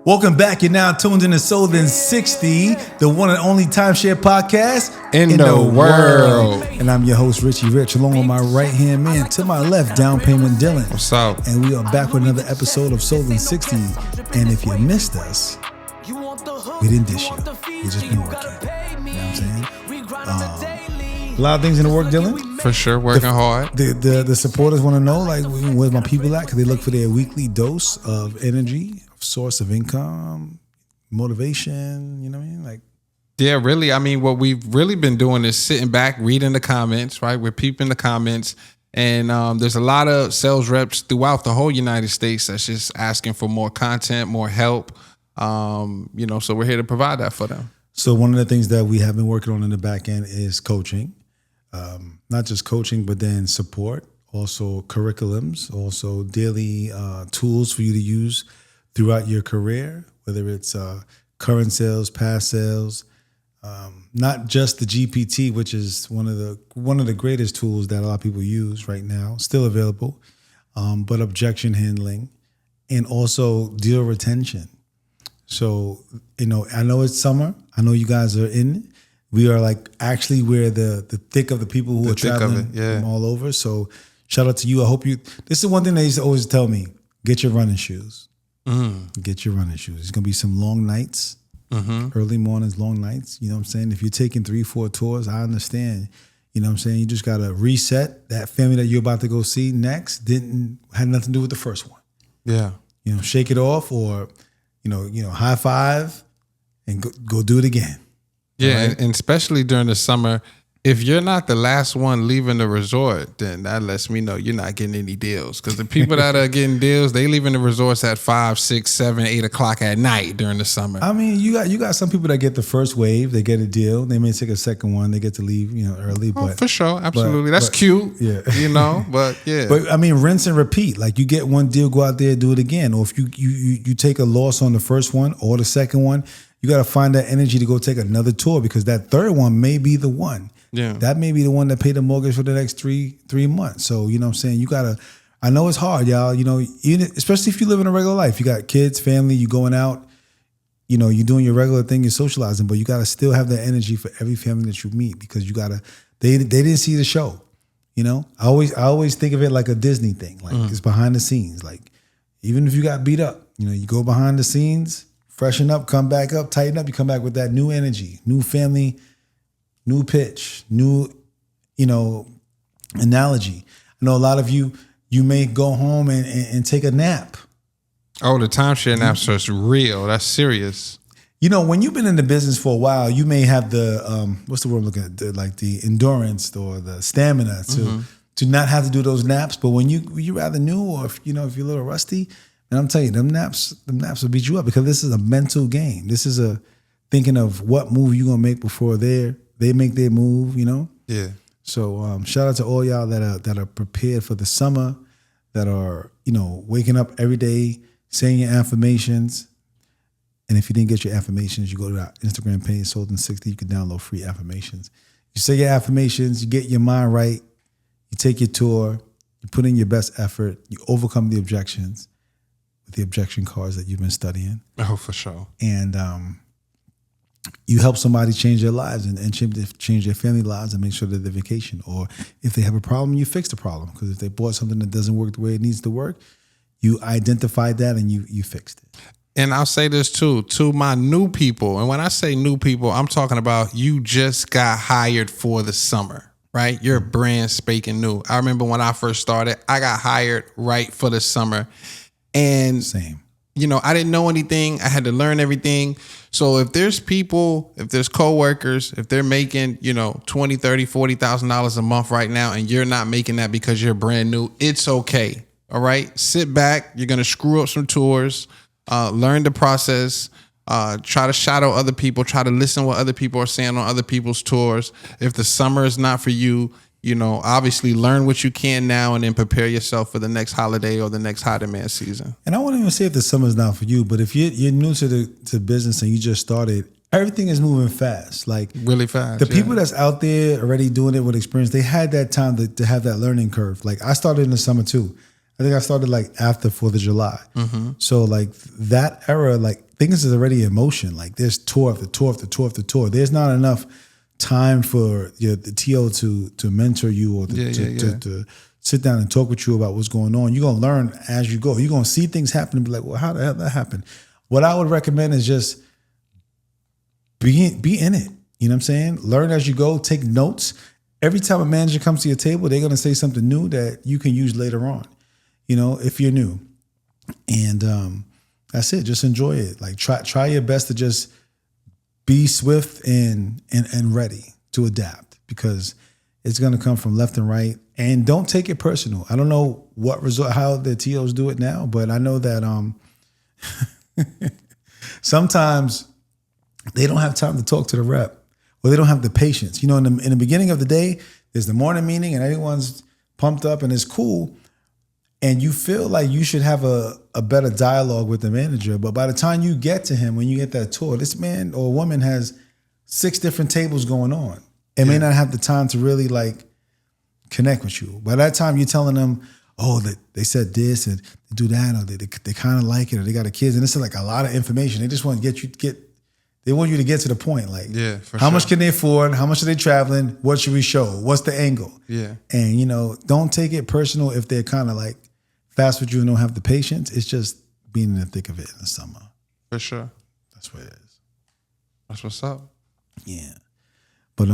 Welcome back. You're now tuned in to Soul Than 60, the one and only timeshare podcast in the world. And I'm your host, Richie Rich, along with my right-hand man. To my left, down payment Dillan. What's up? And we are back with another episode of Soul Than 60. And if you missed us, we didn't dish you. We just been working. You know what I'm saying? A lot of things in the work, Dillan. For sure, working hard. The supporters want to know, like, where's my people at? Because they look for their weekly dose of energy, source of income, motivation, you know what I mean? Like, yeah, really. I mean, what we've really been doing is sitting back, reading the comments, right? We're peeping the comments. And there's a lot of sales reps throughout the whole United States that's just asking for more content, more help. So we're here to provide that for them. So one of the things that we have been working on in the back end is coaching. Not just coaching, but then support, also curriculums, also daily tools for you to use throughout your career, whether it's current sales, past sales, not just the GPT, which is one of the greatest tools that a lot of people use right now, still available, but objection handling and also deal retention. So, I know it's summer. I know you guys are in it. We are actually we're the thick of the people who are traveling from all over. So shout out to you. I hope this is one thing they used to always tell me, get your running shoes. Get your running shoes. It's going to be some long nights, early mornings, long nights. You know what I'm saying? If you're taking 3-4 tours, I understand. You know what I'm saying? You just got to reset. That family that you're about to go see next had nothing to do with the first one. Yeah. Shake it off or, high five and go do it again. Yeah, right? And especially during the summer, if you're not the last one leaving the resort, then that lets me know you're not getting any deals. Because the people that are getting deals, they leaving the resorts at 5, 6, 7, 8 o'clock at night during the summer. I mean, you got some people that get the first wave, they get a deal. They may take a second one, they get to leave, early. But for sure, absolutely, that's cute. Yeah, but yeah. But I mean, rinse and repeat. Like you get one deal, go out there, do it again. Or if you take a loss on the first one or the second one, you got to find that energy to go take another tour because that third one may be the one. Yeah. That may be the one that paid the mortgage for the next three months. So, you know what I'm saying? You got to, I know it's hard, y'all, especially if you live in a regular life. You got kids, family, you going out, you're doing your regular thing, you're socializing, but you got to still have that energy for every family that you meet because you got to, they didn't see the show, I always think of it like a Disney thing. Like it's behind the scenes. Like even if you got beat up, you go behind the scenes, freshen up, come back up, tighten up, you come back with that new energy, new family, new pitch, new, analogy. I know a lot of you may go home and take a nap. Oh, the timeshare naps are real. That's serious. When you've been in the business for a while, you may have the, what's the word I'm looking at? The endurance or the stamina to not have to do those naps. But when you rather new or if you're a little rusty, and I'm telling you, them naps will beat you up because this is a mental game. This is a thinking of what move you're going to make before they make their move, Yeah. So shout out to all y'all that are prepared for the summer, that are, waking up every day, saying your affirmations. And if you didn't get your affirmations, you go to our Instagram page, Soul Than 60, you can download free affirmations. You say your affirmations, you get your mind right, you take your tour, you put in your best effort, you overcome the objections with the objection cards that you've been studying. Oh, for sure. And you help somebody change their lives and change their family lives and make sure that they're vacation. Or if they have a problem, you fix the problem. Because if they bought something that doesn't work the way it needs to work, you identified that and you fixed it. And I'll say this too, to my new people. And when I say new people, I'm talking about you just got hired for the summer, right? You're brand spanking new. I remember when I first started, I got hired right for the summer. And same. I didn't know anything. I had to learn everything. So if there's people, if there's coworkers, if they're making, $20, $30, $40,000 a month right now, and you're not making that because you're brand new, it's okay. All right. Sit back. You're going to screw up some tours, learn the process, try to shadow other people, try to listen what other people are saying on other people's tours. If the summer is not for you, obviously learn what you can now and then prepare yourself for the next holiday or the next high demand season. And I won't even say if the summer's not for you, but if you're new to business and you just started, everything is moving fast. Like really fast. The people that's out there already doing it with experience, they had that time to have that learning curve. Like I started in the summer too. I think I started after 4th of July. So that era, things is already in motion. Like there's tour after tour after tour after tour. There's not enough time for the TO to mentor you or to sit down and talk with you about what's going on. You're gonna learn as you go. You're gonna see things happen and be like, well, how the hell that happen? What I would recommend is just be in it. You know what I'm saying? Learn as you go. Take notes. Every time a manager comes to your table, they're gonna say something new that you can use later on. You know, if you're new, and that's it. Just enjoy it. Like try your best to just be swift and ready to adapt, because it's gonna come from left and right. And don't take it personal. I don't know how the TOs do it now, but I know that sometimes they don't have time to talk to the rep, or they don't have the patience. You know, in the beginning of the day, there's the morning meeting and everyone's pumped up and it's cool. And you feel like you should have a better dialogue with the manager. But by the time you get to him, when you get that tour, this man or woman has 6 different tables going on and may not have the time to really like connect with you. By that time, you're telling them, oh, they said this and they do that, or they kind of like it, or they got a kids. And it's like a lot of information. They just want to they want you to get to the point. Like, how much can they afford? How much are they traveling? What should we show? What's the angle? Yeah. And, you know, don't take it personal if they're kind of like fast with you and don't have the patience. It's just being in the thick of it in the summer. For sure. That's what it is. That's what's up. Yeah. But,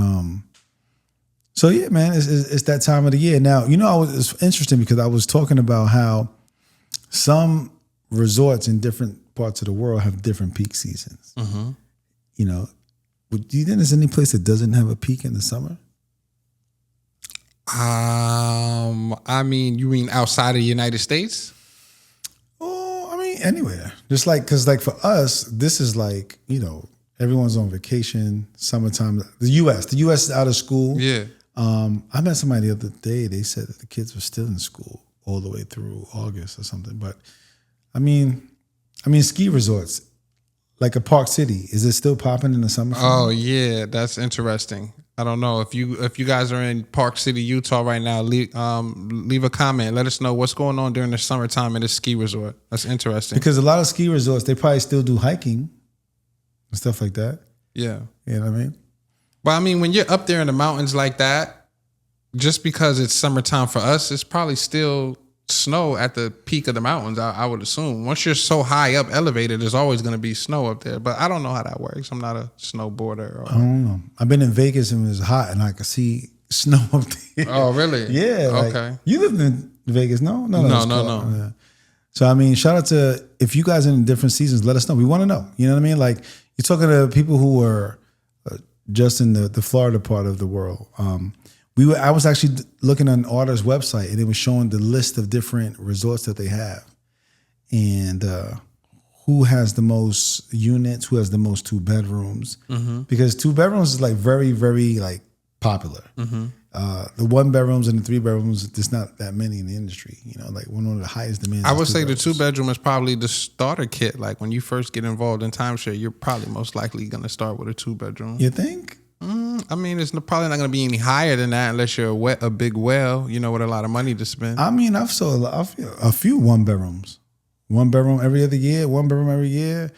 so yeah, man, it's that time of the year. Now, you know, it's interesting because I was talking about how some resorts in different parts of the world have different peak seasons. Mm-hmm. You know, do you think there's any place that doesn't have a peak in the summer? I mean, you mean outside of the United States? Oh, I mean, anywhere. Just like, because like for us, this is like, you know, everyone's on vacation, summertime. The U.S. is out of school. Yeah. I met somebody the other day. They said that the kids were still in school all the way through August or something. But I mean, ski resorts, like a Park City, is it still popping in the summer? Oh yeah, that's interesting. I don't know if you guys are in Park City, Utah right now. Leave a comment. Let us know what's going on during the summertime at a ski resort. That's interesting. Because a lot of ski resorts, they probably still do hiking and stuff like that. Yeah, you know what I mean. But I mean, when you're up there in the mountains like that, just because it's summertime for us, it's probably still snow at the peak of the mountains, I would assume. Once you're so high up, elevated, there's always going to be snow up there. But I don't know how that works. I'm not a snowboarder. I don't know. I've been in Vegas and it was hot and I could see snow up there. Oh, really? Yeah. Okay. Like, you lived in Vegas, no? No. Yeah. So, I mean, shout out to, if you guys are in different seasons, let us know. We want to know. You know what I mean? Like, you're talking to people who are just in the Florida part of the world. I was actually looking on Arda's website and it was showing the list of different resorts that they have, and who has the most units, who has the most 2 bedrooms. Mm-hmm. Because 2 bedrooms is like very, very like popular. Mm-hmm. The 1 bedrooms and the 3 bedrooms, there's not that many in the industry. You know, like one of the highest demands. I would say the 2 bedroom is probably the starter kit. Like when you first get involved in timeshare, you're probably most likely going to start with a 2 bedroom. You think? I mean, it's probably not going to be any higher than that unless you're a big well, you know, with a lot of money to spend. I mean, I've saw a few 1 bedrooms. 1 bedroom every other year, 1 bedroom every year.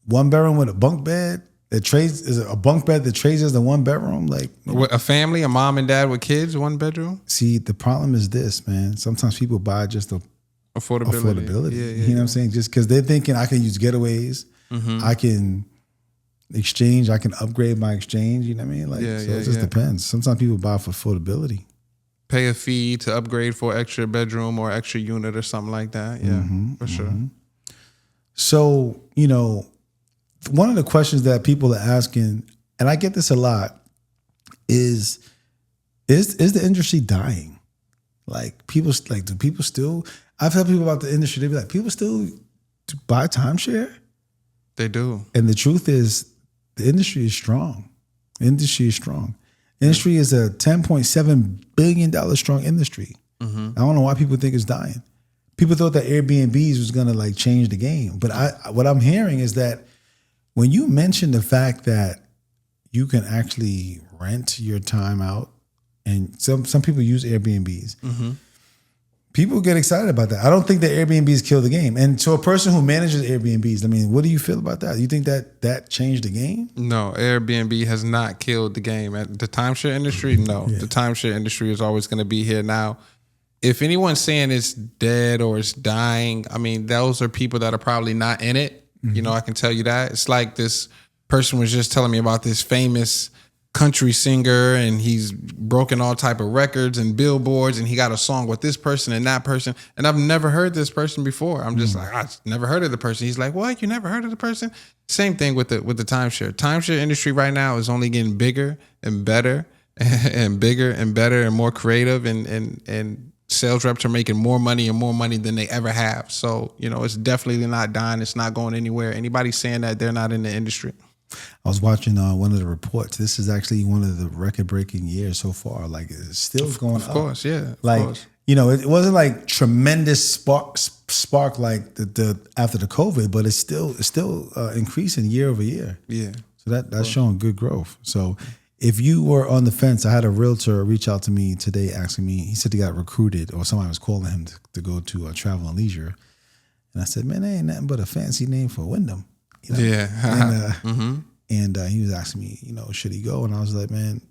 1 bedroom with a bunk bed that trades is a bunk bed that trades as the 1 bedroom. Like with a family, a mom and dad with kids, 1 bedroom. See, the problem is this, man. Sometimes people buy just the affordability. Yeah, you know what I'm saying? Just because they're thinking I can use getaways, I can exchange, I can upgrade my exchange, you know what I mean? Like, it just depends. Sometimes people buy for affordability. Pay a fee to upgrade for extra bedroom or extra unit or something like that. Yeah, for sure. So, you know, one of the questions that people are asking, and I get this a lot, is the industry dying? Like do people still, I've heard people about the industry, they be like, people still buy timeshare? They do. And the truth is, the industry is strong. Industry is a $10.7 billion strong industry. Mm-hmm. I don't know why people think it's dying. People thought that Airbnbs was going to like change the game. But what I'm hearing is that when you mention the fact that you can actually rent your time out, and some people use Airbnbs, people get excited about that. I don't think that Airbnbs kill the game. And to a person who manages Airbnbs, I mean, what do you feel about that? You think that changed the game? No, Airbnb has not killed the game. At the timeshare industry, no. Yeah. The timeshare industry is always going to be here. Now, if anyone's saying it's dead or it's dying, I mean, those are people that are probably not in it. You know, I can tell you that. It's like this person was just telling me about this famous country singer, and he's broken all type of records and billboards, and he got a song with this person and that person, and I've never heard this person before. I'm just like, I've never heard of the person. He's like, what? You never heard of the person? Same thing with the timeshare industry right now is only getting bigger and better and bigger and better and more creative, and sales reps are making more money than they ever have. So, you know, it's definitely not dying. It's not going anywhere. Anybody saying that they're not in the industry. I was watching one of the reports. This is actually one of the record-breaking years so far. Like, it's still going up. Of course, yeah. Like, you know, it wasn't like tremendous spark like the after the COVID, but it's still increasing year over year. Yeah. So that's showing good growth. So if you were on the fence, I had a realtor reach out to me today asking me. He said he got recruited, or somebody was calling him to go to Travel and Leisure, and I said, man, that ain't nothing but a fancy name for Wyndham. You know? Yeah. And he was asking me, you know, should he go? And I was like, man,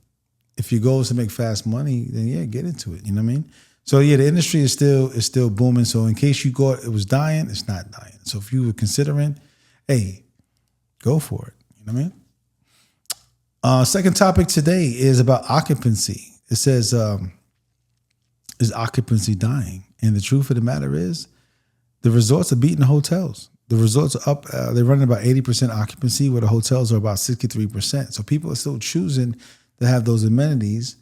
if your goal is to make fast money, then yeah, get into it. You know what I mean? So yeah, the industry is still booming. So in case you thought it was dying, it's not dying. So if you were considering, hey, go for it. You know what I mean? Second topic today is about occupancy. It says, is occupancy dying? And the truth of the matter is, the resorts are beating the hotels. The resorts are up. They're running about 80% occupancy, where the hotels are about 63%. So people are still choosing to have those amenities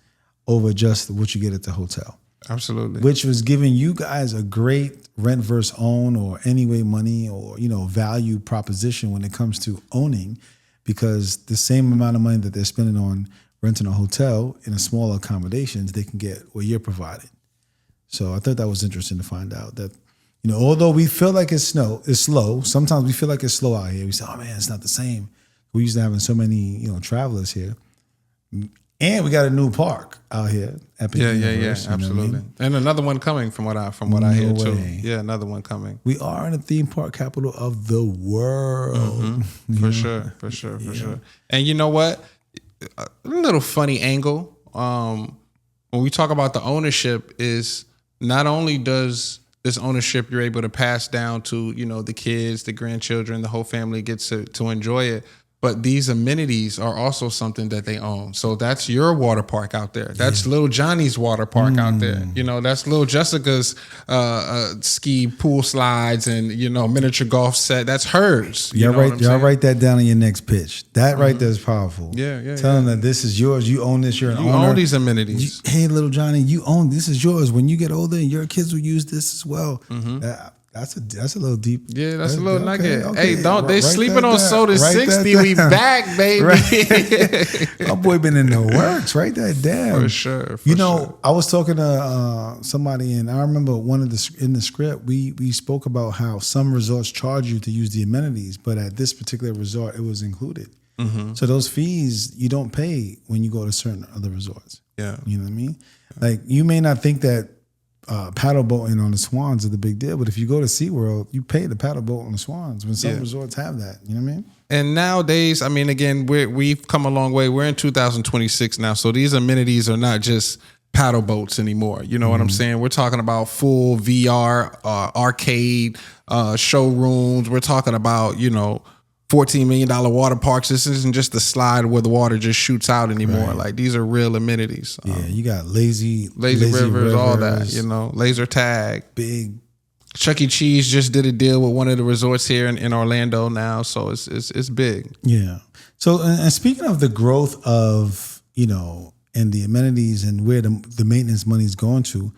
over just what you get at the hotel. Absolutely. Which was giving you guys a great rent versus own, or anyway money, or, you know, value proposition when it comes to owning, because the same amount of money that they're spending on renting a hotel in a smaller accommodations, they can get what you're providing. So I thought that was interesting to find out that, you know, although we feel like it's slow, sometimes we feel like it's slow out here. We say, oh man, it's not the same. We're used to having so many, you know, travelers here. And we got a new park out here. Epic Universe, absolutely. You know what I mean? And another one coming from what I hear too. Yeah, another one coming. We are in the theme park capital of the world. For sure. And you know what? A little funny angle. When we talk about the ownership, is not only does this ownership you're able to pass down to, you know, the kids, the grandchildren, the whole family gets to enjoy it. But these amenities are also something that they own. So that's your water park out there. That's little Johnny's water park out there. You know, that's little Jessica's ski pool slides and, you know, miniature golf set. That's hers. Y'all write that down in your next pitch. That right there is powerful. Yeah. Tell them that this is yours. You own this. You're an owner. You own these amenities. Hey, little Johnny, you own this. Is yours. When you get older, your kids will use this as well. That's a little deep. Yeah, that's a little nugget. Okay. Hey, they sleeping on Soda 60. We back, baby. My boy been in the works. Write that down. For sure. You know, I was talking to somebody, and I remember in the script, we spoke about how some resorts charge you to use the amenities, but at this particular resort, it was included. So those fees you don't pay when you go to certain other resorts. Yeah. You know what I mean? Like, you may not think that paddle boating on the Swans is the big deal, but if you go to SeaWorld, you pay the paddle boat on the Swans when some resorts have that. You know what I mean? And nowadays, I mean, again, we've come a long way. We're in 2026 now, so these amenities are not just paddle boats anymore. You know what I'm saying? We're talking about full VR, arcade, showrooms. We're talking about, you know, $14 million water parks. This isn't just a slide where the water just shoots out anymore. Right. Like, these are real amenities. Yeah, you got lazy rivers, all that, you know, laser tag. Big. Chuck E. Cheese just did a deal with one of the resorts here in Orlando now, so it's big. Yeah. So, and speaking of the growth of, you know, and the amenities and where the maintenance money is going to,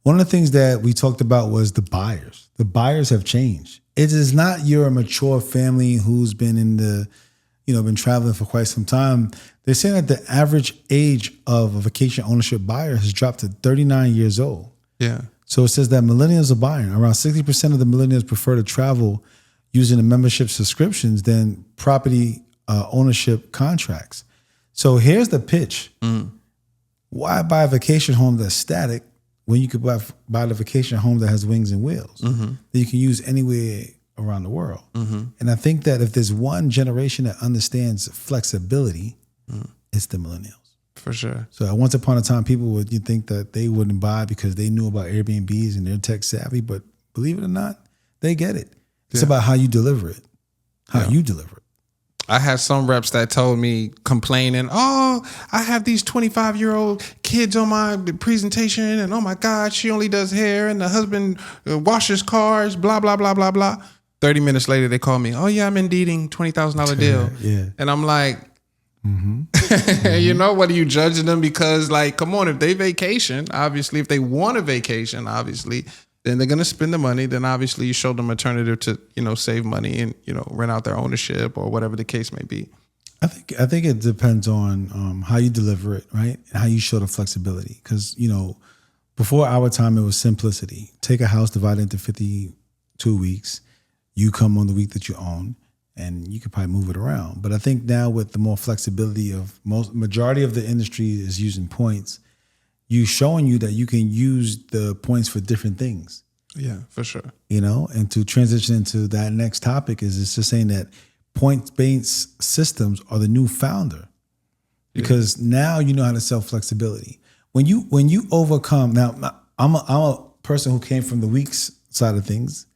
one of the things that we talked about was the buyers. The buyers have changed. It is not your mature family who's been been traveling for quite some time. They're saying that the average age of a vacation ownership buyer has dropped to 39 years old. Yeah. So it says that millennials are buying. Around 60% of the millennials prefer to travel using the membership subscriptions than property ownership contracts. So here's the pitch. Why buy a vacation home that's static when you could buy the vacation home that has wings and wheels that you can use anywhere around the world. And I think that if there's one generation that understands flexibility, it's the millennials. For sure. So at once upon a time, you think that they wouldn't buy because they knew about Airbnbs and they're tech savvy, but believe it or not, they get it. It's about how you deliver it, you deliver it. I had some reps that told me complaining, oh, I have these 25-year-old kids on my presentation and oh my God, she only does hair and the husband washes cars, blah, blah, blah, blah, blah. 30 minutes later, they call me, oh yeah, I'm indeeding $20,000 deal. Yeah. And I'm like, you know, what are you judging them? Because like, come on, if they vacation, obviously, if they want a vacation, obviously, then they're going to spend the money. Then obviously you show them alternative to, you know, save money and, you know, rent out their ownership or whatever the case may be. I think it depends on how you deliver it, right? And how you show the flexibility. Because, you know, before our time, it was simplicity. Take a house, divide it into 52 weeks. You come on the week that you own, and you could probably move it around. But I think now with the more flexibility of majority of the industry is using points, showing you that you can use the points for different things. Yeah, for sure. You know, and to transition into that next topic is it's just saying that point-based systems are the new founder, because now you know how to sell flexibility. When you overcome, now I'm a person who came from the weeks side of things,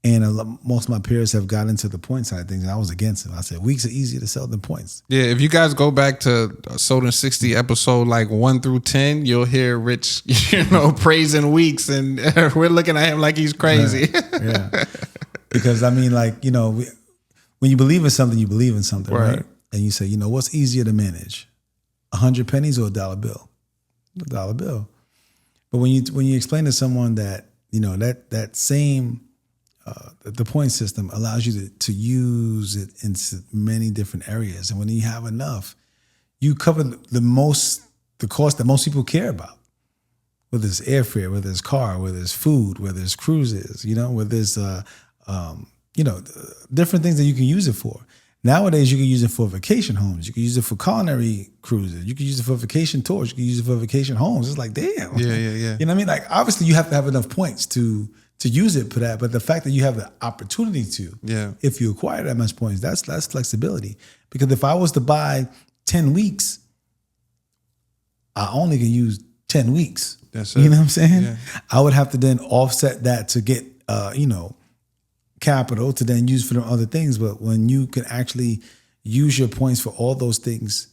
and most of my peers have got into the point side of things, and I was against it. I said weeks are easier to sell than points. Yeah, if you guys go back to Sold in 60 episode like 1 through 10, you'll hear Rich, you know, praising weeks, and we're looking at him like he's crazy. Yeah. Because I mean, like, you know, when you believe in something, you believe in something, right? And you say, you know, what's easier to manage, 100 pennies or a dollar bill? A dollar bill. But when you explain to someone that, you know, that same the point system allows you to use it in many different areas, and when you have enough, you cover the cost that most people care about. Whether it's airfare, whether it's car, whether it's food, whether it's cruises, you know, whether it's you know, different things that you can use it for. Nowadays, you can use it for vacation homes. You can use it for culinary cruises. You can use it for vacation tours. You can use it for vacation homes. It's like, damn. Yeah. You know what I mean? Like, obviously, you have to have enough points to use it for that. But the fact that you have the opportunity to, if you acquire that much points, that's flexibility. Because if I was to buy 10 weeks, I only can use 10 weeks. That's it. You know what I'm saying? Yeah. I would have to then offset that to get, you know, capital to then use for the other things. But when you can actually use your points for all those things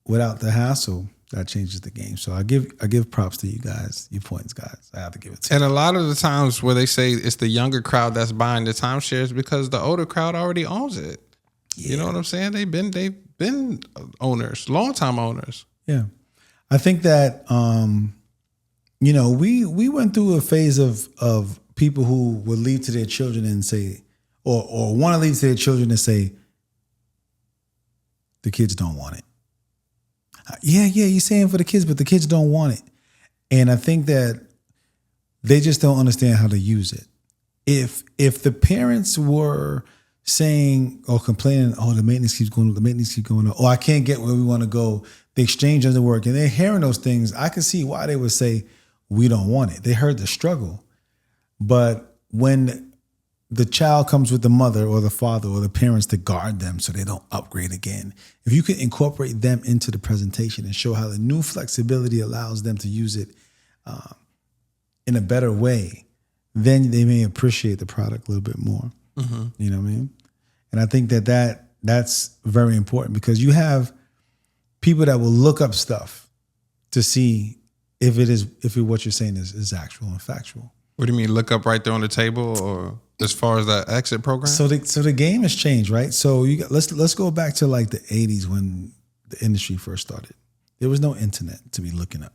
without the hassle, that changes the game. So I give props to you guys, you points guys. I have to give it to you. And a lot of the times where they say it's the younger crowd that's buying the timeshares because the older crowd already owns it. Yeah. You know what I'm saying? They've been owners, long-time owners. Yeah. I think that you know, we went through a phase of people who would leave to their children and say, or want to leave to their children and say, the kids don't want it. Yeah, you're saying for the kids, but the kids don't want it. And I think that they just don't understand how to use it. If the parents were saying or complaining, oh, the maintenance keeps going on, oh, I can't get where we want to go, the exchange doesn't work, and they're hearing those things, I can see why they would say, we don't want it. They heard the struggle. But when the child comes with the mother or the father or the parents to guard them so they don't upgrade again, if you can incorporate them into the presentation and show how the new flexibility allows them to use it in a better way, then they may appreciate the product a little bit more. Mm-hmm. You know what I mean? And I think that's very important, because you have people that will look up stuff to see if what you're saying is actual and factual. What do you mean, look up right there on the table, or as far as the exit program? So the game has changed, right? So let's go back to like the 80s when the industry first started. There was no internet to be looking up,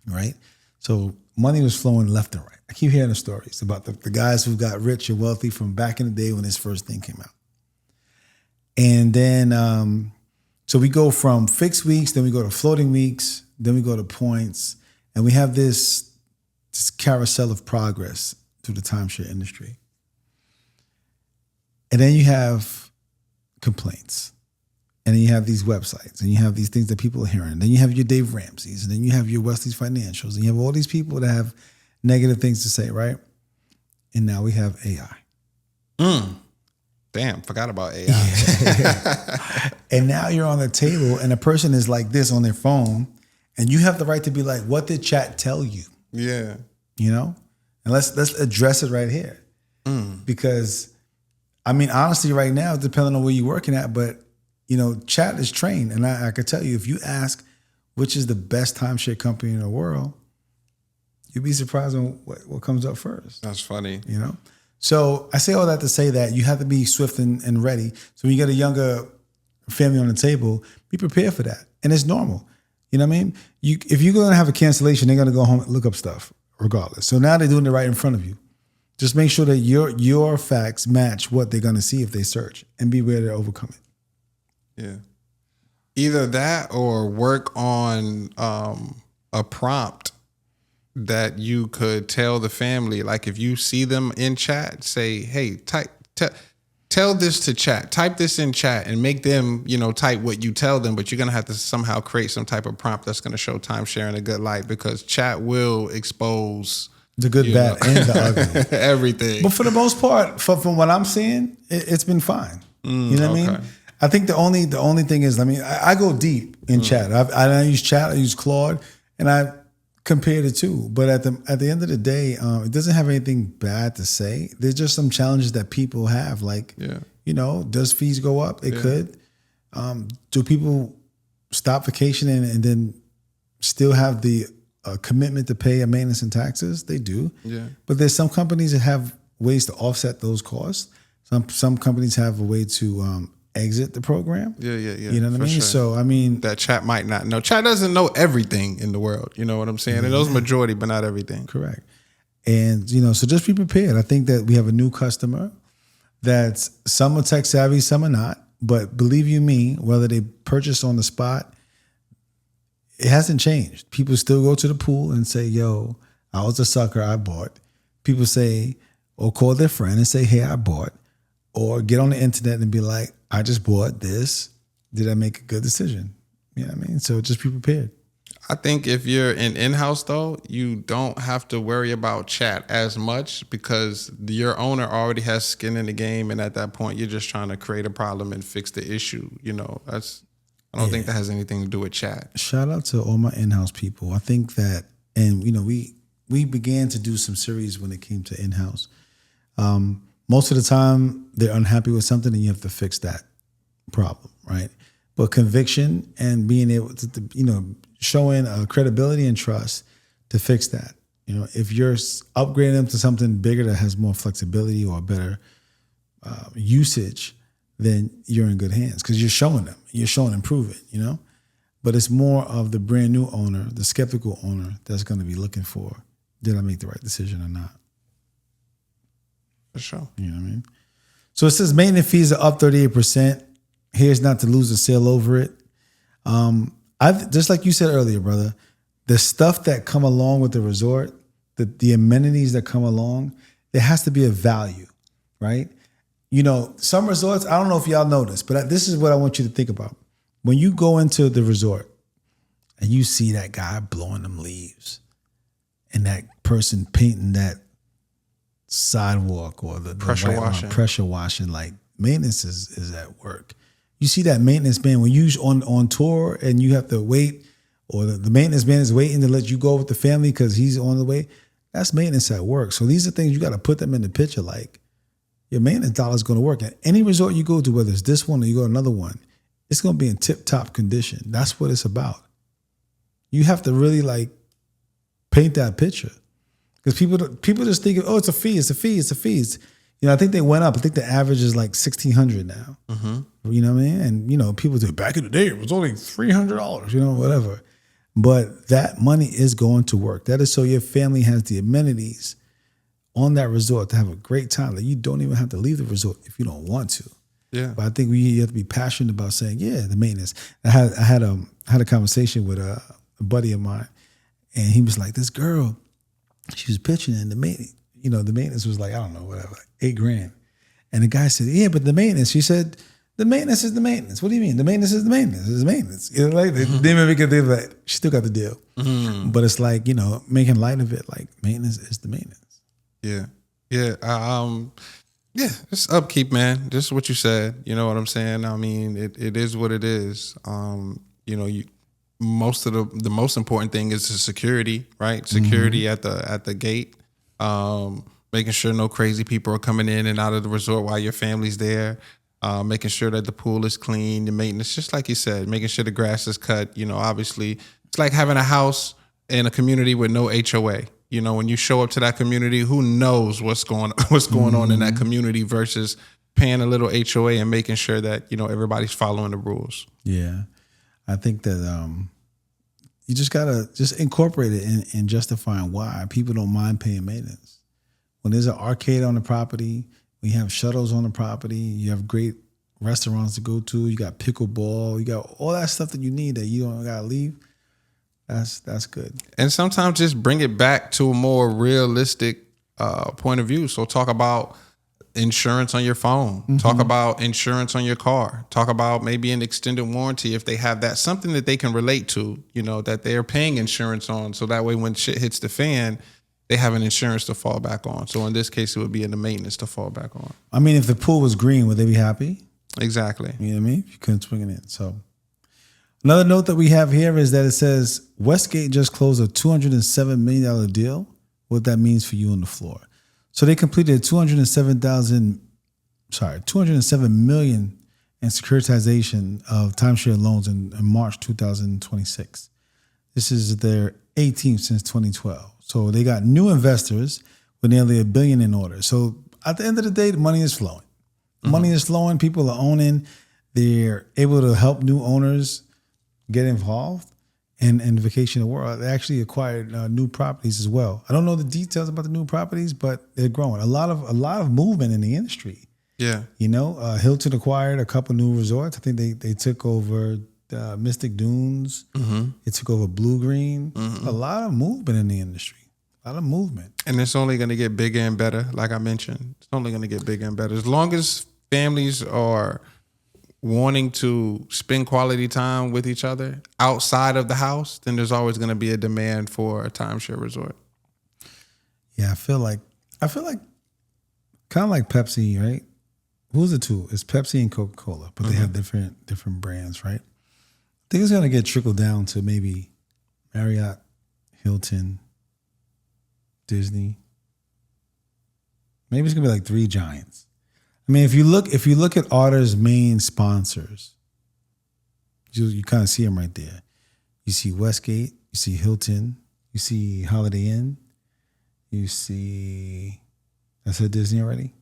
right? So money was flowing left and right. I keep hearing the stories about the guys who got rich and wealthy from back in the day when this first thing came out. And then, so we go from fixed weeks, then we go to floating weeks, then we go to points, and we have this carousel of progress through the timeshare industry. And then you have complaints. And then you have these websites, and you have these things that people are hearing. And then you have your Dave Ramsey's, and then you have your Wesley's Financials, and you have all these people that have negative things to say, right? And now we have AI. Damn, forgot about AI. Yeah. And now you're on the table, and a person is like this on their phone, and you have the right to be like, what did chat tell you? Yeah. You know? And let's address it right here. Because, I mean, honestly, right now, depending on where you're working at, but, you know, chat is trained. And I could tell you, if you ask which is the best timeshare company in the world, you'd be surprised on what comes up first. That's funny. You know? So I say all that to say that you have to be swift and ready. So when you get a younger family on the table, be prepared for that. And it's normal. You know what I mean? If you're going to have a cancellation, they're going to go home and look up stuff regardless. So now they're doing it right in front of you. Just make sure that your facts match what they're going to see if they search, and be ready to overcome it. Yeah. Either that or work on a prompt that you could tell the family. Like if you see them in chat, say, hey, tell this to chat. Type this in chat and make them, type what you tell them. But you're going to have to somehow create some type of prompt that's going to show timeshare in a good light, because chat will expose the good, bad, and the ugly. Everything. But for the most part, from what I'm seeing, it's been fine. You know what I mean? I think the only thing is, I go deep in chat. I use chat, I use Claude, and I compare the two. But at the end of the day, it doesn't have anything bad to say. There's just some challenges that people have. Like, does fees go up? It could. Do people stop vacationing and then still have the commitment to pay a maintenance and taxes? They do. Yeah. But there's some companies that have ways to offset those costs. Some companies have a way to exit the program. Yeah. You know what I mean? Sure. So, that chat might not know. Chat doesn't know everything in the world. You know what I'm saying? It knows majority, but not everything. Correct. And, so just be prepared. I think that we have a new customer that's some are tech savvy, some are not. But believe you me, whether they purchase on the spot, it hasn't changed. People still go to the pool and say, yo, I was a sucker, I bought. People say, or call their friend and say, hey, I bought. Or get on the internet and be like, I just bought this. Did I make a good decision? You know what I mean? So just be prepared. I think if you're in-house, though, you don't have to worry about chat as much, because your owner already has skin in the game. And at that point, you're just trying to create a problem and fix the issue. I don't think that has anything to do with chat. Shout out to all my in-house people. I think that, and we began to do some series when it came to in-house. Most of the time, they're unhappy with something, and you have to fix that problem, right? But conviction and being able to showing credibility and trust to fix that. If you're upgrading them to something bigger that has more flexibility or better usage, then you're in good hands, because you're showing them improvement, But it's more of the brand new owner, the skeptical owner, that's going to be looking for, did I make the right decision or not? For sure. You know what I mean? So it says maintenance fees are up 38%. Here's not to lose a sale over it. Just like you said earlier, brother, the stuff that come along with the resort, the amenities that come along, there has to be a value, right? Some resorts, I don't know if y'all know this, but this is what I want you to think about. When you go into the resort and you see that guy blowing them leaves and that person painting that sidewalk or the pressure washing, like maintenance is at work. You see that maintenance man when you on tour and you have to wait, or the maintenance man is waiting to let you go with the family because he's on the way. That's maintenance at work. So these are things you got to put them in the picture. Like, your maintenance dollar is going to work. At any resort you go to, whether it's this one or you go to another one, it's going to be in tip-top condition. That's what it's about. You have to really paint that picture, because people just think, oh, it's a fee. I think they went up. I think the average is like $1,600 now. Mm-hmm. You know what I mean? And people say back in the day it was only $300. Whatever. But that money is going to work. That is so your family has the amenities on that resort to have a great time. That you don't even have to leave the resort if you don't want to. Yeah. But I think you have to be passionate about saying, yeah, the maintenance. I had a conversation with a buddy of mine, and he was like, this girl, she was pitching, and the maintenance was like, I don't know, whatever, $8,000. And the guy said, yeah, but the maintenance, she said, The maintenance is the maintenance. What do you mean? The maintenance is the maintenance. It's maintenance. You know, like they didn't make it. They like, she still got the deal. But it's like, making light of it. Like maintenance is the maintenance. Yeah. Yeah. Yeah. It's upkeep, man. Just what you said. You know what I'm saying? I mean, it is what it is. Most of the most important thing is the security, right? Security at the gate. Making sure no crazy people are coming in and out of the resort while your family's there. Making sure that the pool is clean, the maintenance, just like you said, making sure the grass is cut. Obviously, it's like having a house in a community with no HOA. When you show up to that community, who knows what's going on in that community versus paying a little HOA and making sure that everybody's following the rules. Yeah, I think that you just gotta just incorporate it in justifying why people don't mind paying maintenance. When there's an arcade on the property, we have shuttles on the property, you have great restaurants to go to, you got pickleball, you got all that stuff that you need that you don't gotta leave. That's good. And sometimes just bring it back to a more realistic point of view. So talk about insurance on your phone. Talk about insurance on your car. Talk about maybe an extended warranty if they have that. Something that they can relate to, that they're paying insurance on. So that way when shit hits the fan, they have an insurance to fall back on. So in this case, it would be in the maintenance to fall back on. I mean, if the pool was green, would they be happy? Exactly. You know what I mean? If you couldn't swing it in. So another note that we have here is that it says Westgate just closed a $207 million deal. What that means for you on the floor. So they completed $207 million in securitization of timeshare loans in March 2026. This is their 18th since 2012. So they got new investors with nearly $1 billion in order. So at the end of the day, the money is flowing. Money is flowing. People are owning. They're able to help new owners get involved in the vacation world. They actually acquired new properties as well. I don't know the details about the new properties, but they're growing. A lot of movement in the industry. Yeah. Hilton acquired a couple new resorts. I think they took over Mystic Dunes. It took over Blue Green. A lot of movement in the industry. A lot of movement. And it's only going to get bigger and better, like I mentioned. It's only going to get bigger and better. As long as families are wanting to spend quality time with each other outside of the house, then there's always going to be a demand for a timeshare resort. Yeah, I feel like kind of like Pepsi, right? Who's the two? It's Pepsi and Coca-Cola, but they have different brands, right? I think it's going to get trickled down to maybe Marriott, Hilton, Disney. Maybe it's going to be like three giants. I mean, if you look at Otter's main sponsors, you kind of see them right there. You see Westgate, you see Hilton, you see Holiday Inn, you see, I said Disney already.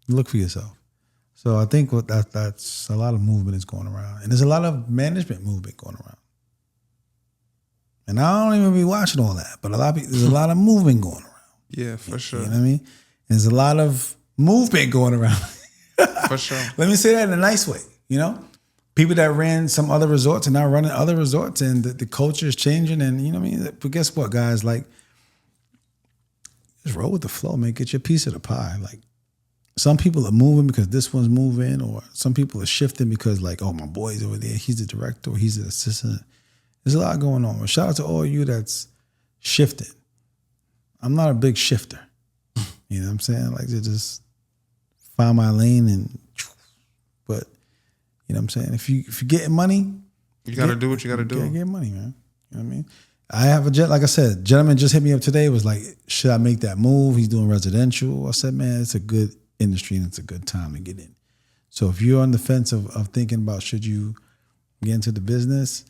Look for yourself. So I think that's a lot of movement is going around, and there's a lot of management movement going around. And I don't even be watching all that, but there's a lot of movement going around. Yeah, for sure. You know what I mean? There's a lot of movement going around. For sure. Let me say that in a nice way. People that ran some other resorts are now running other resorts, and the culture is changing. And you know what I mean? But guess what, guys? Like, just roll with the flow, man. Get your piece of the pie. Like, some people are moving because this one's moving, or some people are shifting because, like, oh, my boy's over there. He's the director, or he's the assistant. There's a lot going on. But shout out to all of you that's shifting. I'm not a big shifter. You know what I'm saying? Like, to just find my lane but you know what I'm saying? If you're getting money, you got to do what you got to do. You got to get money, man. You know what I mean? I have like I said, gentleman just hit me up today, was like, should I make that move? He's doing residential. I said, man, it's a good industry and it's a good time to get in. So if you're on the fence of thinking about should you get into the business,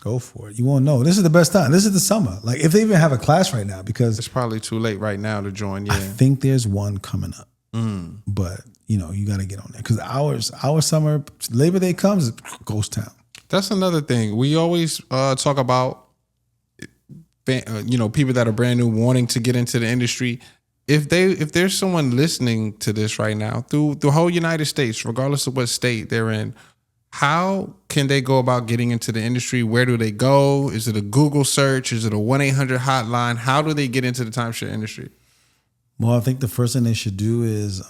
go for it. You won't know. This is the best time. This is the summer. Like, if they even have a class right now, because it's probably too late right now to join. Yeah, I think there's one coming up, but you got to get on there because our summer, Labor Day comes, ghost town. That's another thing we always talk about. People that are brand new wanting to get into the industry. If there's someone listening to this right now through the whole United States, regardless of what state they're in, how can they go about getting into the industry? Where do they go? Is it a Google search? Is it a 1-800 hotline? How do they get into the timeshare industry? Well, I think the first thing they should do is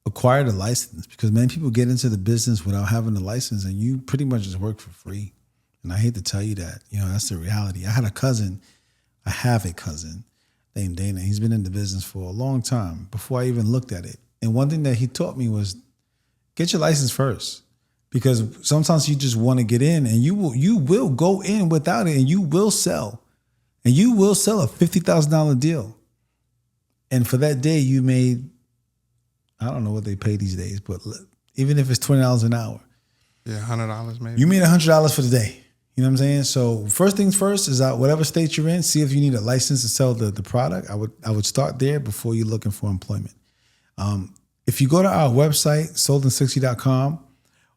acquire the license, because many people get into the business without having the license, and you pretty much just work for free. And I hate to tell you that, that's the reality. I have a cousin named Dana. He's been in the business for a long time before I even looked at it. And one thing that he taught me was get your license first, because sometimes you just want to get in, and you will go in without it, and you will sell. And you will sell a $50,000 deal. And for that day, you made, I don't know what they pay these days, but even if it's $20 an hour. Yeah, $100 maybe. You made $100 for the day. You know what I'm saying? So first things first is whatever state you're in, see if you need a license to sell the product. I would start there before you're looking for employment. If you go to our website, sold60.com,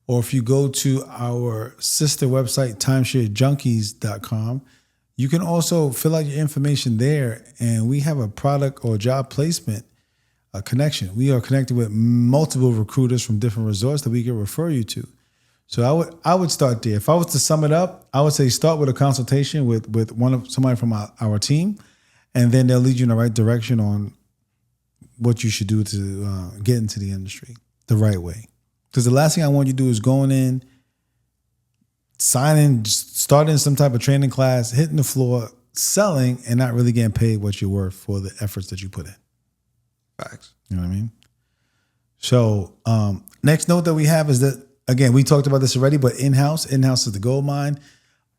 or if you go to our sister website, timesharejunkies.com, you can also fill out your information there, and we have a product or job placement connection. We are connected with multiple recruiters from different resorts that we can refer you to. So I would start there. If I was to sum it up, I would say start with a consultation with somebody from our team, and then they'll lead you in the right direction on what you should do to get into the industry the right way. Because the last thing I want you to do is going in, signing, starting some type of training class, hitting the floor, selling, and not really getting paid what you're worth for the efforts that you put in. Facts. You know what I mean? So next note that we have is that, again, we talked about this already, but in-house is the gold mine.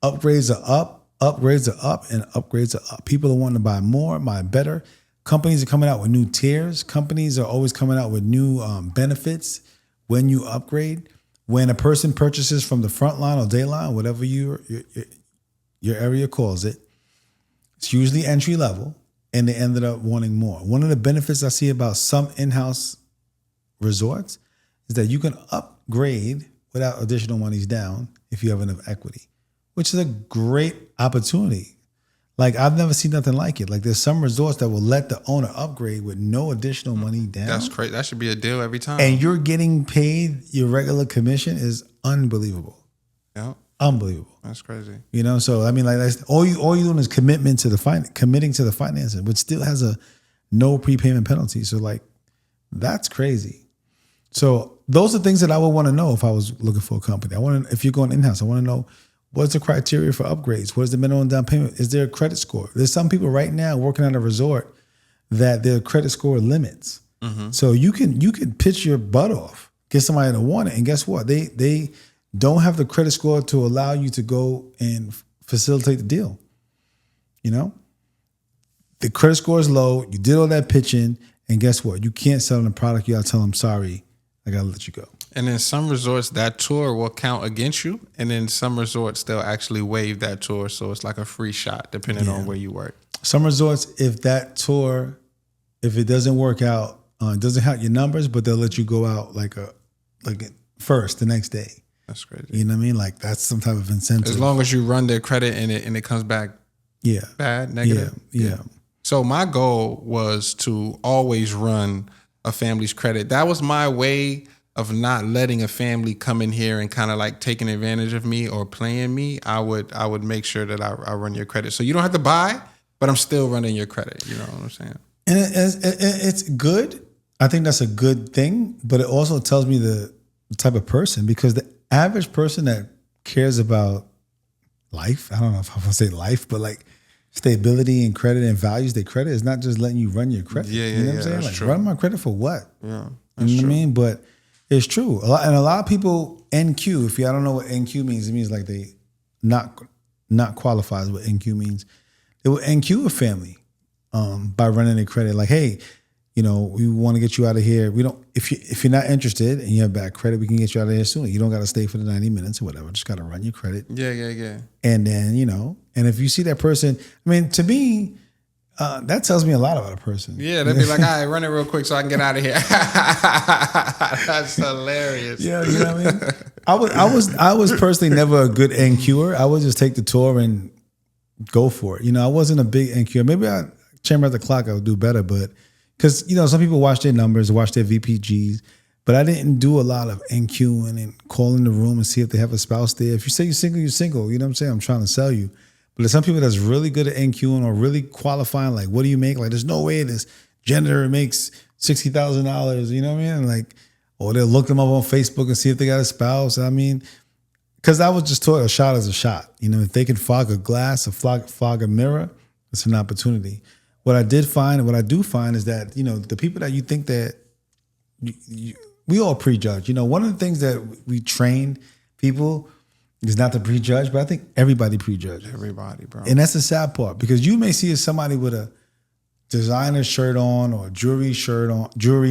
Upgrades are up, and upgrades are up. People are wanting to buy more, buy better. Companies are coming out with new tiers. Companies are always coming out with new benefits when you upgrade. When a person purchases from the front line or day line, whatever your area calls it, it's usually entry level, and they ended up wanting more. One of the benefits I see about some in-house resorts is that you can upgrade without additional monies down if you have enough equity, which is a great opportunity. Like, I've never seen nothing like it. Like, there's some resorts that will let the owner upgrade with no additional money down. That's great. That should be a deal every time. And you're getting paid your regular commission is unbelievable. Yeah. Unbelievable. That's crazy. So I mean, like, that's all you're doing is committing to the financing, which still has a no prepayment penalty. So, like, that's crazy. So those are things that I would want to know if I was looking for a company. If you're going in-house, I want to know, what's the criteria for upgrades? What is the minimum down payment? Is there a credit score? There's some people right now working at a resort that their credit score limits. Mm-hmm. So you can pitch your butt off, get somebody to want it, and guess what? They don't have the credit score to allow you to go and facilitate the deal. The credit score is low. You did all that pitching, and guess what? You can't sell them the product. You gotta tell them, sorry, I gotta let you go. And in some resorts, that tour will count against you. And in some resorts, they'll actually waive that tour. So it's like a free shot, depending on where you work. Some resorts, if that tour, if it doesn't work out, it doesn't help your numbers, but they'll let you go out like first the next day. That's crazy. You know what I mean? Like, that's some type of incentive. As long as you run their credit and it comes back bad, negative. Yeah. So my goal was to always run a family's credit. That was my way of not letting a family come in here and kind of like taking advantage of me or playing me. I would make sure that I run your credit. So you don't have to buy, but I'm still running your credit. You know what I'm saying? And it's good. I think that's a good thing, but it also tells me the type of person, because the average person that cares about life, I don't know if I want to say life, but like stability and credit and values their credit, is not just letting you run your credit. Yeah, you know what I'm saying? That's like, true. Run my credit for what? Yeah, you know what I mean? But it's true. And a lot of people, NQ, if you don't know what NQ means, it means like they not qualify is what NQ means. They will NQ a family by running their credit. Like, hey, we want to get you out of here. We don't. If you're not interested and you have bad credit, we can get you out of here sooner. You don't got to stay for the 90 minutes or whatever. Just got to run your credit. Yeah. And then and if you see that person, I mean, to me, that tells me a lot about a person. Yeah, they'd be like, all right, run it real quick so I can get out of here. That's hilarious. Yeah, you know what I mean? I was personally never a good NQer. I would just take the tour and go for it. I wasn't a big NQer. Maybe I chamber at the clock, I would do better, but because, some people watch their numbers, watch their VPGs, but I didn't do a lot of NQing and calling the room and see if they have a spouse there. If you say you're single, you're single. You know what I'm saying? I'm trying to sell you. But there's some people that's really good at NQing or really qualifying, like, what do you make? Like, there's no way this janitor makes $60,000. You know what I mean? Like, or they'll look them up on Facebook and see if they got a spouse. I mean, because I was just taught a shot is a shot. You know, if they can fog a glass or fog a mirror, it's an opportunity. What I do find is that, you know, the people that you think that we all prejudge. You know, one of the things that we train people is not to prejudge, but I think everybody prejudges. Everybody, bro. And that's the sad part, because you may see somebody with a designer shirt on or jewelry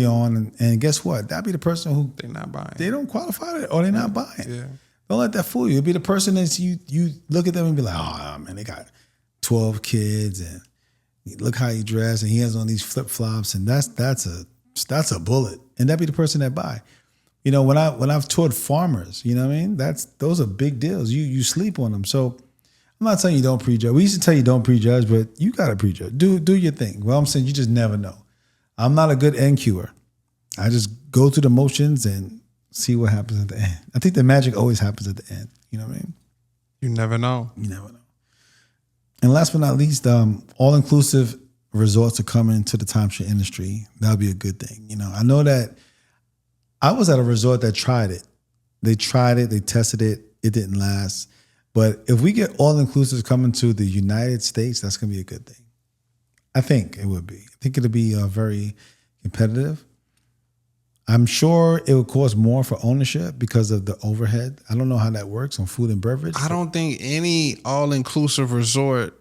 on, and guess what? That'd be the person who they're not buying. They don't qualify it, or they're not buying. Yeah. Don't let that fool you. It'd be the person that you look at them and be like, oh man, they got 12 kids and look how he dressed and he has on these flip flops, and that's a bullet. And that'd be the person that buy. You know, when I've taught farmers, you know what I mean? Those are big deals. You sleep on them. So I'm not telling you don't prejudge. We used to tell you don't prejudge, but you gotta prejudge. Do your thing. Well, I'm saying you just never know. I'm not a good NQer. I just go through the motions and see what happens at the end. I think the magic always happens at the end. You know what I mean? You never know. You never know. And last but not least, all-inclusive resorts are coming to the timeshare industry. That'll be a good thing. You know, I know that I was at a resort that tried it. They tried it. They tested it. It didn't last. But if we get all-inclusives coming to the United States, that's going to be a good thing. I think it would be. I think it'll be very competitive. I'm sure it would cost more for ownership because of the overhead. I don't know how that works on food and beverage. I don't think any all-inclusive resort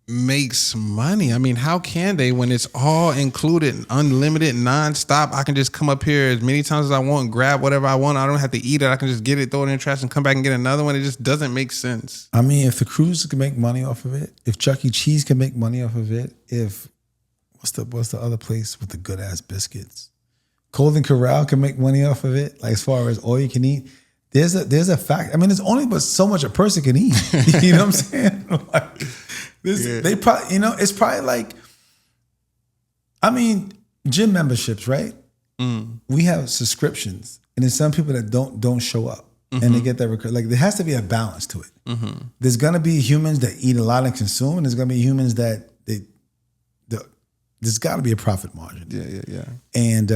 makes money. I mean, how can they when it's all included, unlimited, nonstop? I can just come up here as many times as I want, grab whatever I want. I don't have to eat it. I can just get it, throw it in the trash, and come back and get another one. It just doesn't make sense. I mean, if the cruise can make money off of it, if Chuck E. Cheese can make money off of it, if what's the other place with the good ass biscuits? Golden Corral can make money off of it, like as far as all you can eat. There's a fact. I mean, there's only but so much a person can eat. You know what I'm saying? Like, They probably, you know, it's probably like, I mean, gym memberships, right? We have subscriptions, and there's some people that don't show up, and they get that like there has to be a balance to it. There's gonna be humans that eat a lot and consume, and there's gonna be humans that there's got to be a profit margin. Yeah. And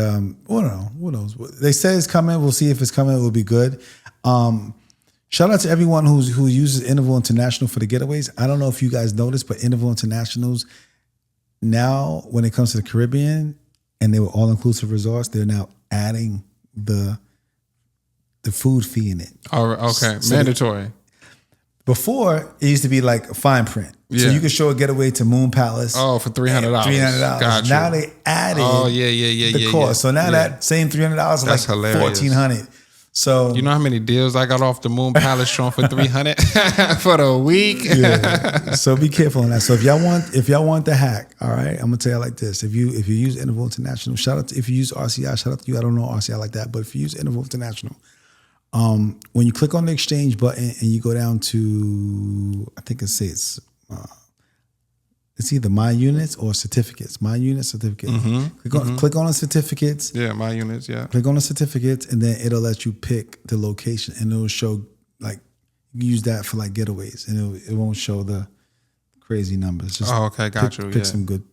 what knows? They say it's coming. We'll see if it's coming. It will be good. Shout out to everyone who uses Interval International for the getaways. I don't know if you guys noticed, but Interval Internationals now, when it comes to the Caribbean, and they were all-inclusive resorts, they're now adding the food fee in it. Oh, okay. So mandatory. Before, it used to be like a fine print. So you could show a getaway to Moon Palace. Oh, for $300. $300. Gotcha. Now they added the cost. Yeah. So now that same $300 is like hilarious. $1,400. So you know how many deals I got off the Moon Palace showing for $300 for the week? Yeah. So be careful on that. So if y'all want the hack, all right, I'm gonna tell you like this. If you use Interval International, shout out to, if you use RCI, shout out to you. I don't know RCI like that, but if you use Interval International, when you click on the exchange button and you go down to, I think it's either My Units or Certificates. My Units, Certificates. Click on the certificates. Yeah, My Units, yeah. Click on the certificates, and then it'll let you pick the location, and it'll show, like, you can use that for like getaways, and it won't show the crazy numbers. Just pick some good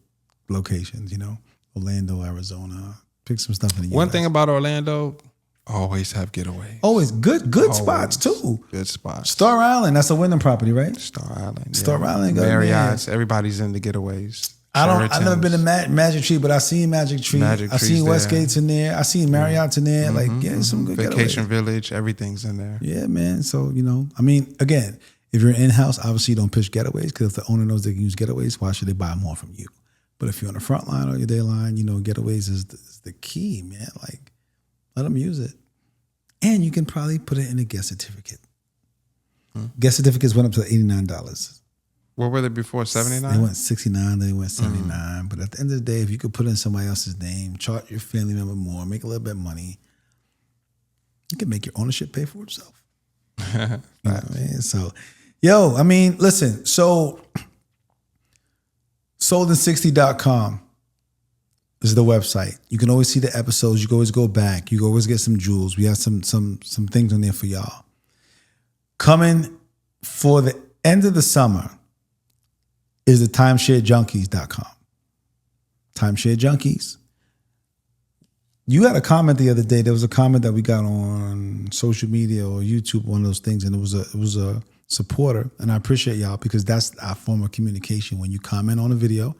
locations, you know, Orlando, Arizona. Pick some stuff in the One US. thing about Orlando, always have getaways. Always good spots too. Good spots. Star Island, that's a Wyndham property, right? Star Island. Star Island. Marriott's. Everybody's in the getaways. I've never been to Magic Tree, but I seen Magic Tree. I seen Westgate's in there. I seen Marriott's in there. Like, some good Vacation getaways. Village, everything's in there. Yeah, man. So, you know, I mean, again, if you're in-house, obviously you don't pitch getaways, because if the owner knows they can use getaways, why should they buy more from you? But if you're on the front line or your day line, you know, getaways is the key, man. Like, let them use it. And you can probably put it in a guest certificate. Guest certificates went up to $89. What were they before? 79? They went 69, they went 79. But at the end of the day, if you could put in somebody else's name, charge your family member more, make a little bit of money, you can make your ownership pay for itself. You know what I mean? So, I mean, listen, so soldin60.com is the website. You can always see the episodes. You can always go back. You can always get some jewels. We have some things on there for y'all. Coming for the end of the summer is the timesharejunkies.com. Timeshare Junkies. You had a comment the other day. There was a comment that we got on social media or YouTube, one of those things, and it was a supporter, and I appreciate y'all because that's our form of communication. When you comment on a video,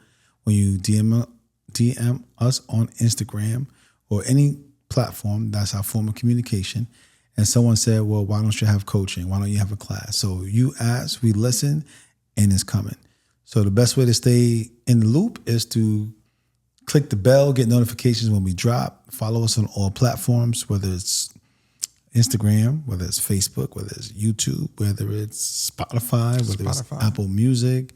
when you DM us on Instagram or any platform, that's our form of communication. And someone said, well, why don't you have coaching? Why don't you have a class? So you ask, we listen, and it's coming. So the best way to stay in the loop is to click the bell, get notifications when we drop, follow us on all platforms, whether it's Instagram, whether it's Facebook, whether it's YouTube, whether it's Spotify, whether it's Apple Music,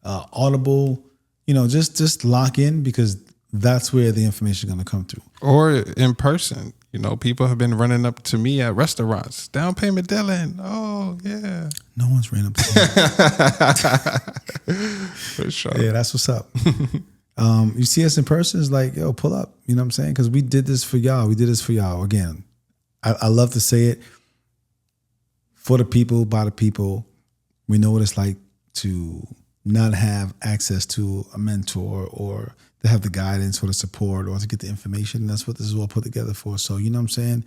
Audible, just lock in because that's where the information is going to come through. Or in person. People have been running up to me at restaurants. Down payment, Dillan. Oh, yeah. No one's ran up to me. For sure. Yeah, that's what's up. You see us in person, it's like, yo, pull up. You know what I'm saying? Because we did this for y'all. We did this for y'all. Again, I love to say it. For the people, by the people. We know what it's like to not have access to a mentor or to have the guidance or the support or to get the information. That's what this is all put together for. So, you know what I'm saying?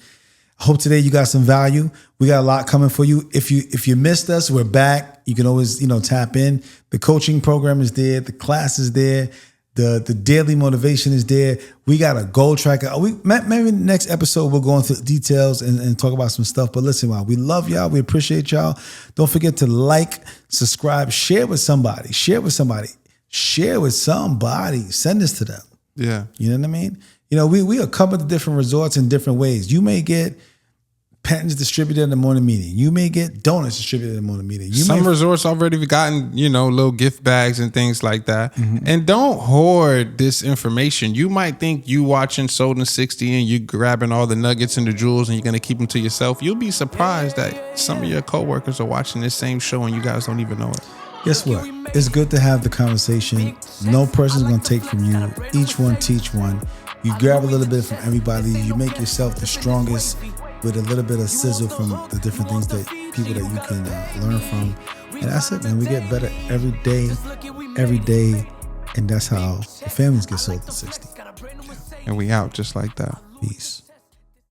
I hope today you got some value. We got a lot coming for you. If you missed us, we're back. You can always, tap in. The coaching program is there. The class is there. The daily motivation is there. We got a goal tracker. Maybe next episode we'll go into details and talk about some stuff. But listen, wow, we love y'all. We appreciate y'all. Don't forget to like, subscribe, share with somebody. Share with somebody. Send this to them. Yeah. You know what I mean? We are coming to different resorts in different ways. You may get pens distributed in the morning meeting. You may get donuts distributed in the morning meeting. Some resorts already gotten, little gift bags and things like that. Mm-hmm. And don't hoard this information. You might think you watching Sold in 60 and you grabbing all the nuggets and the jewels and you're going to keep them to yourself. You'll be surprised that some of your coworkers are watching this same show and you guys don't even know it. Guess what? It's good to have the conversation. No person's going to take from you. Each one teach one. You grab a little bit from everybody. You make yourself the strongest with a little bit of sizzle from the different things that people that you can learn from. And that's it, man. We get better every day. And that's how the families get sold at 60. And we out just like that. Peace.